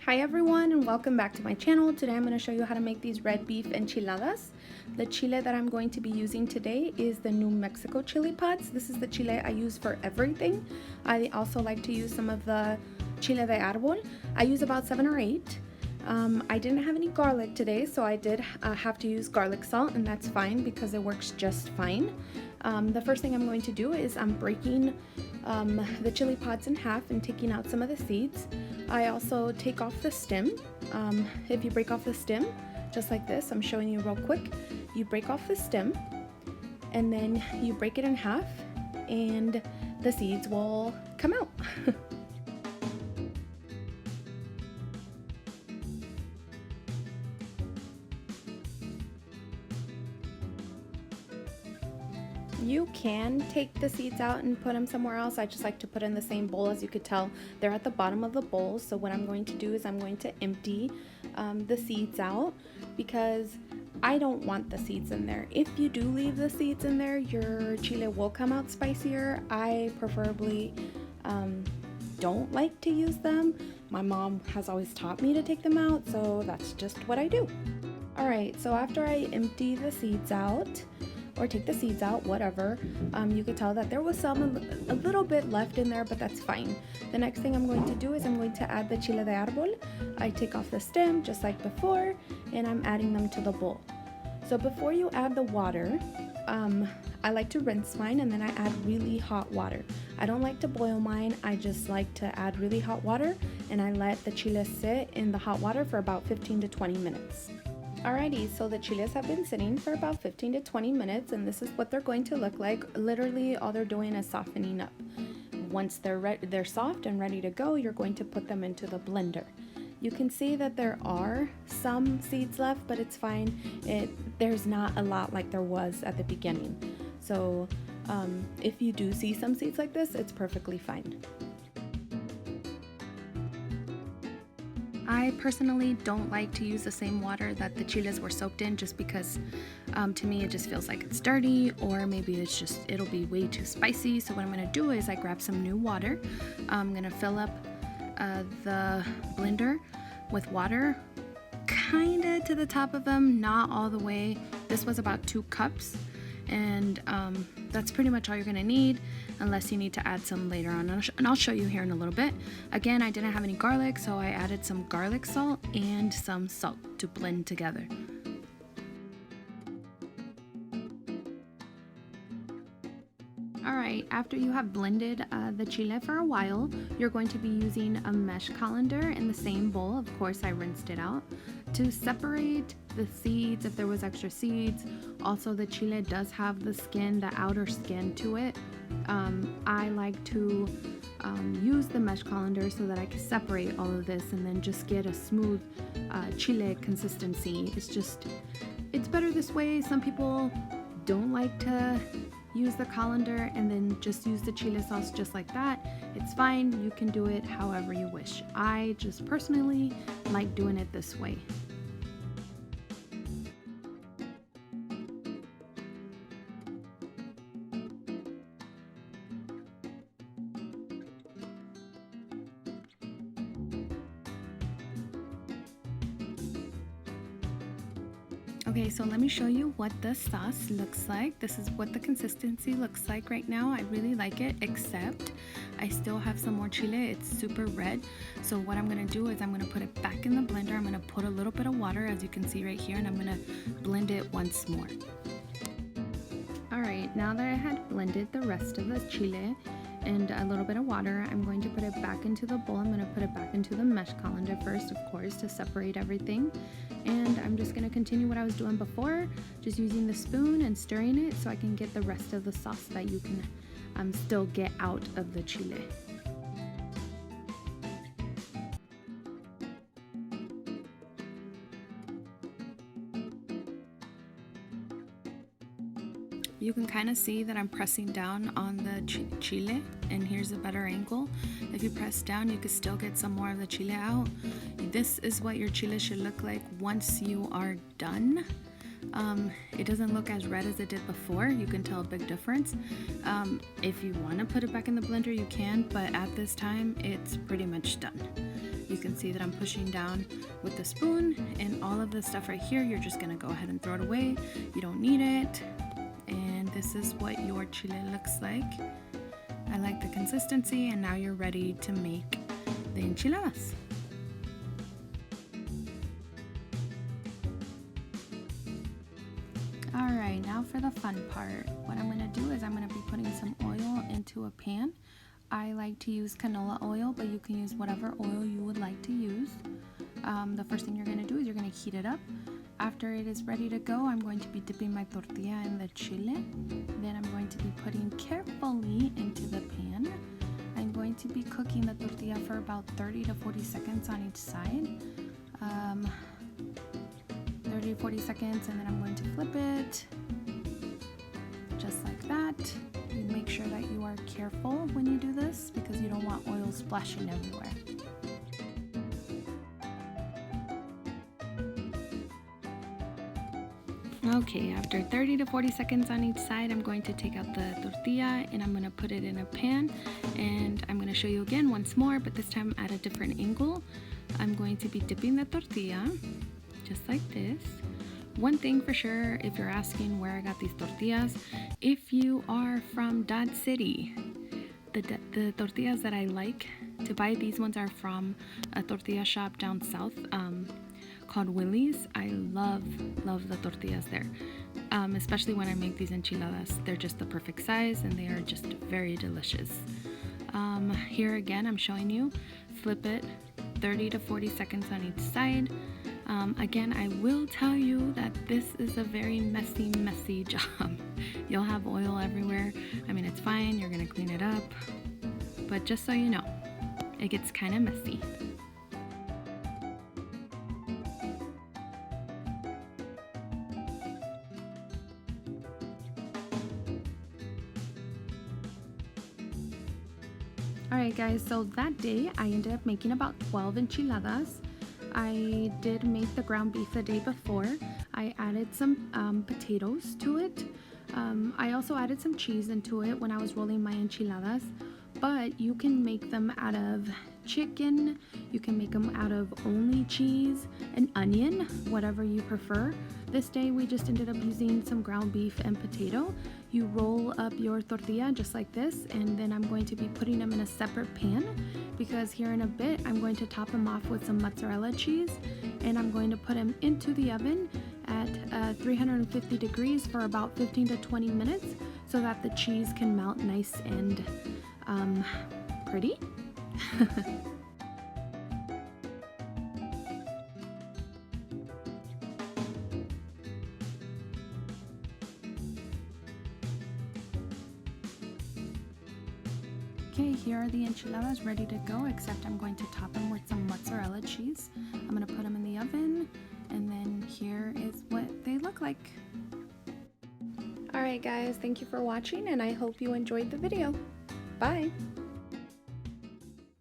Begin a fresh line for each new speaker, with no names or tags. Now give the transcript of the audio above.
Hi everyone and welcome back to my channel. Today I'm going to show you how to make these red beef enchiladas. The chile that I'm going to be using today is the New Mexico chili pods. This is the chile I use for everything. I also like to use some of the Chile de Arbol. I use about 7 or 8. I didn't have any garlic today, so I did have to use garlic salt, and that's fine because it works just fine. The first thing I'm going to do is I'm breaking the chili pods in half and taking out some of the seeds. I also take off the stem. If you break off the stem, just like this, I'm showing you real quick, you break off the stem and then you break it in half and the seeds will come out. You can take the seeds out and put them somewhere else. I just like to put in the same bowl. As you could tell, they're at the bottom of the bowl. So what I'm going to do is I'm going to empty the seeds out because I don't want the seeds in there. If you do leave the seeds in there, your chile will come out spicier. I preferably don't like to use them. My mom has always taught me to take them out, so that's just what I do. All right, so after I empty the seeds out, or take the seeds out, whatever, you could tell that there was a little bit left in there, but that's fine. The next thing I'm going to do is I'm going to add the Chile de Arbol. I take off the stem just like before, and I'm adding them to the bowl. So before you add the water, I like to rinse mine and then I add really hot water. I don't like to boil mine, I just like to add really hot water, and I let the chile sit in the hot water for about 15 to 20 minutes. Alrighty, so the chiles have been sitting for about 15 to 20 minutes, and this is what they're going to look like. Literally, all they're doing is softening up. Once they're soft and ready to go, you're going to put them into the blender. You can see that there are some seeds left, but it's fine. There's not a lot like there was at the beginning. So if you do see some seeds like this, it's perfectly fine. I personally don't like to use the same water that the chiles were soaked in, just because to me it just feels like it's dirty, or maybe it'll be way too spicy. So what I'm going to do is I grab some new water. I'm going to fill up the blender with water kind of to the top of them, not all the way. This was about 2 cups, and that's pretty much all you're going to need, unless you need to add some later on, and I'll show you here in a little bit. Again, I didn't have any garlic, so I added some garlic salt and some salt to blend together. Alright, after you have blended the chile for a while, you're going to be using a mesh colander in the same bowl. Of course, I rinsed it out to separate the seeds if there was extra seeds. Also, the chile does have the skin, the outer skin to it. I like to use the mesh colander so that I can separate all of this and then just get a smooth chile consistency. It's better this way. Some people don't like to use the colander and then just use the chile sauce just like that. It's fine, you can do it however you wish. I just personally like doing it this way. Okay, so let me show you what the sauce looks like. This is what the consistency looks like right now. I really like it, except I still have some more chile. It's super red. So what I'm gonna do is I'm gonna put it back in the blender. I'm gonna put a little bit of water, as you can see right here, and I'm gonna blend it once more. All right, now that I had blended the rest of the chile and a little bit of water, I'm going to put it back into the bowl. I'm going to put it back into the mesh colander first, of course, to separate everything. And I'm just going to continue what I was doing before, just using the spoon and stirring it so I can get the rest of the sauce that you can still get out of the chile. You can kind of see that I'm pressing down on the chile, and here's a better angle. If you press down, you can still get some more of the chile out. This is what your chile should look like once you are done. It doesn't look as red as it did before. You can tell a big difference. If you want to put it back in the blender, you can, but at this time, it's pretty much done. You can see that I'm pushing down with the spoon, and all of this stuff right here, you're just gonna go ahead and throw it away. You don't need it. And this is what your chile looks like. I like the consistency, and now you're ready to make the enchiladas. Alright, now for the fun part. What I'm going to do is I'm going to be putting some oil into a pan. I like to use canola oil, but you can use whatever oil you would like to use. The first thing you're going to do is you're going to heat it up. After it is ready to go, I'm going to be dipping my tortilla in the chile. Then I'm going to be putting carefully into the pan. I'm going to be cooking the tortilla for about 30 to 40 seconds on each side. 30 to 40 seconds, and then I'm going to flip it just like that. You make sure that you are careful when you do this because you don't want oil splashing everywhere. Okay, after 30 to 40 seconds on each side, I'm going to take out the tortilla and I'm going to put it in a pan, and I'm going to show you again once more, but this time at a different angle. I'm going to be dipping the tortilla just like this. One thing for sure, if you're asking where I got these tortillas, if you are from Dodge City, the tortillas that I like to buy, these ones are from a tortilla shop down south called Willie's. I love the tortillas there, especially when I make these enchiladas. They're just the perfect size and they are just very delicious. Here again, I'm showing you, flip it 30 to 40 seconds on each side. Again, I will tell you that this is a very messy job. You'll have oil everywhere. I mean, it's fine, you're gonna clean it up, but just so you know, it gets kind of messy. Alright guys, so that day I ended up making about 12 enchiladas. I did make the ground beef the day before. I added some potatoes to it. I also added some cheese into it when I was rolling my enchiladas, but you can make them out of chicken, you can make them out of only cheese, and onion, whatever you prefer. This day we just ended up using some ground beef and potato. You roll up your tortilla just like this, and then I'm going to be putting them in a separate pan because here in a bit I'm going to top them off with some mozzarella cheese, and I'm going to put them into the oven at 350 degrees for about 15 to 20 minutes so that the cheese can melt nice and pretty. Okay, here are the enchiladas ready to go, except I'm going to top them with some mozzarella cheese. I'm going to put them in the oven, and then here is what they look like. Alright guys, thank you for watching, and I hope you enjoyed the video. Bye!